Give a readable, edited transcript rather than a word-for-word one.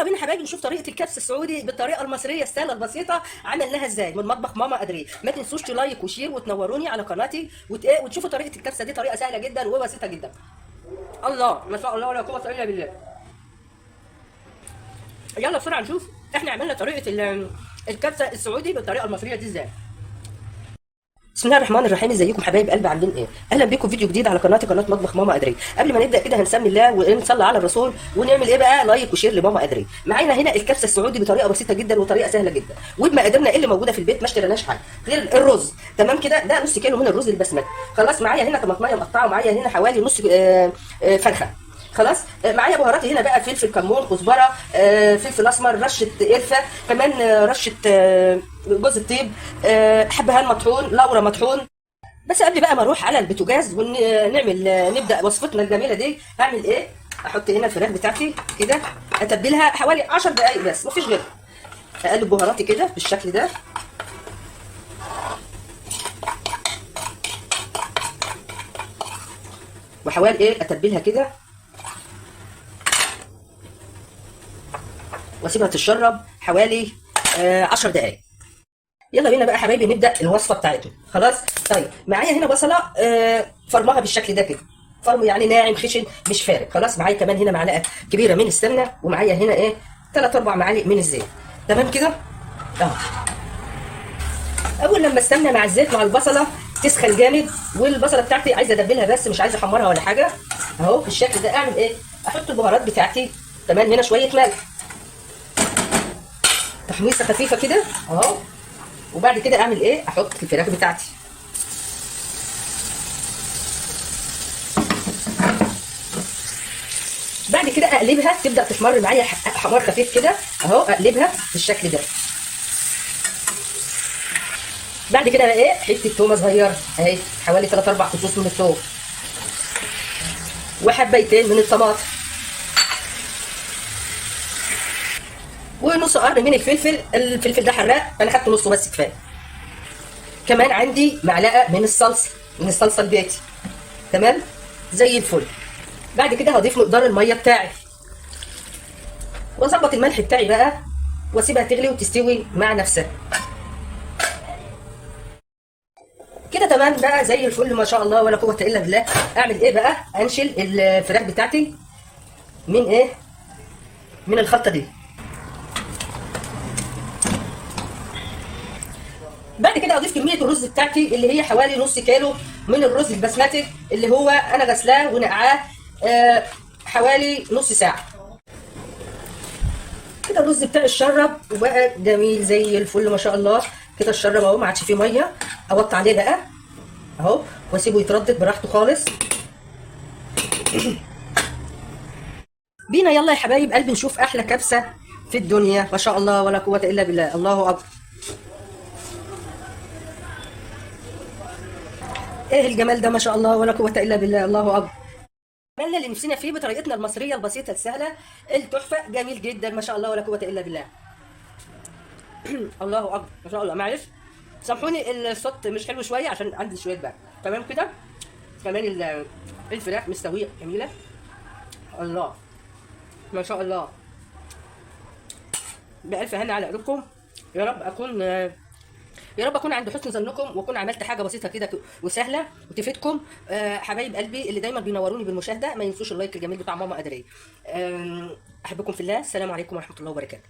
يلا بينا حبايبي نشوف طريقه الكبسه السعودي بالطريقه المصريه السهله البسيطه عملناها ازاي من مطبخ ماما ادري. ما تنسوش تلايك وشير وتنوروني على قناتي وتشوفوا طريقه الكبسه دي، طريقه سهله جدا وبسيطه جدا. الله ما شاء الله ولا قوه الا بالله. يلا بسرعه نشوف احنا عملنا طريقه الكبسه السعودي بالطريقه المصريه دي ازاي. بسم الله الرحمن الرحيم، ازيكم حبايب قلبي عاملين ايه؟ اهلا بيكم فيديو جديد على قناتي، قناه مطبخ ماما ادري. قبل ما نبدا كده هنسمي الله ونصلي على الرسول ونعمل ايه بقى؟ لايك وشير لماما ادري. معانا هنا الكبسه السعودي بطريقه بسيطه جدا وطريقه سهله جدا، وبمقاديرنا اللي موجوده في البيت، ما اشتريناش حاجه غير الرز. تمام كده، ده نص كيلو من الرز البسمتي. خلاص معايا هنا طماطميه مقطعه، ومعايا هنا حوالي نص فرخه. خلاص معايا بهاراتي هنا بقى فلفل كمون كزبره فلفل اسمر رشه قرفه كمان رشه جوز الطيب حبهان مطحون لورا مطحون. بس قبل بقى ما اروح على البوتاجاز ونعمل نبدا وصفتنا الجميله دي، هعمل ايه؟ احط هنا الفراخ بتاعتي كده، اتبلها حوالي 10 دقائق بس مفيش غير. اقلب بهاراتي كده بالشكل ده، واحاول ايه اتبلها كده واسيبها تتشرب حوالي 10 دقائق. يلا بينا بقى حبايبي نبدا الوصفه بتاعتنا. خلاص طيب معايا هنا بصله فرمها بالشكل ده كده، فرم يعني ناعم خشن مش فارغ. خلاص معايا كمان هنا معلقه كبيره من السمنه، ومعايا هنا ايه 3 4 معالق من الزيت. تمام كده اول لما السمنه مع الزيت مع البصله تسخن جامد، والبصله بتاعتي عايزه ادبلها بس مش عايزه احمرها ولا حاجه، اهو بالشكل ده اعمل ايه؟ احط البهارات بتاعتي. كمان هنا شويه ملح، تحميصه خفيفه كده اهو. وبعد كده اعمل ايه؟ احط الفراخ بتاعتي. بعد كده اقلبها تبدا تحمر معايا حمار خفيف كده اهو، اقلبها بالشكل ده. بعد كده بقى ايه؟ حته تومه صغيره اهي، حوالي 3 4 فصوص من الثوم، وحبايتين من الطماطم، ونص قرن من الفلفل. الفلفل ده حراق انا خدت نصه بس كفايه. كمان عندي معلقه من الصلصه البيتي. تمام زي الفل. بعد كده هضيف مقدار الميه بتاعي، واظبط الملح بتاعي بقى، واسيبها تغلي وتستوي مع نفسها كده. تمام بقى زي الفل ما شاء الله ولا قوه الا بالله. اعمل ايه بقى؟ انشل الفراخ بتاعتي من ايه؟ من الخلطه دي. بعد كده اضيف كميه الرز بتاعتي اللي هي حوالي نص كيلو من الرز البسمتي، اللي هو انا غسلاه ونقعاه حوالي نص ساعه كده. الرز بتاعي اتشرب وبقى جميل زي الفل ما شاء الله كده. اتشرب اهو، ما عادش فيه ميه. اوطي عليه بقى اهو واسيبه يتردد براحته خالص. بينا يلا يا حبايب قلبي نشوف احلى كبسه في الدنيا ما شاء الله ولا قوه الا بالله. الله اكبر، ايه الجمال ده ما شاء الله ولا قوه الا بالله. الله اكبر. عملنا اللي نفسنا فيه بطريقتنا المصريه البسيطه السهله التحفه، جميل جدا ما شاء الله ولا قوه الا بالله. الله اكبر ما شاء الله. معلش سامحوني الصوت مش حلو شويه عشان عندي شويه برد. تمام كده. كمان الفراخ مستويه جميله. الله ما شاء الله. بألف هنا على قلوبكم. يا رب اكون عند حسن ظنكم، واكون عملت حاجه بسيطه كده وسهله وتفيدكم. حبايب قلبي اللي دايما بينوروني بالمشاهده، ما ينسوش اللايك الجميل بتاع ماما ادري. احبكم في الله. السلام عليكم ورحمه الله وبركاته.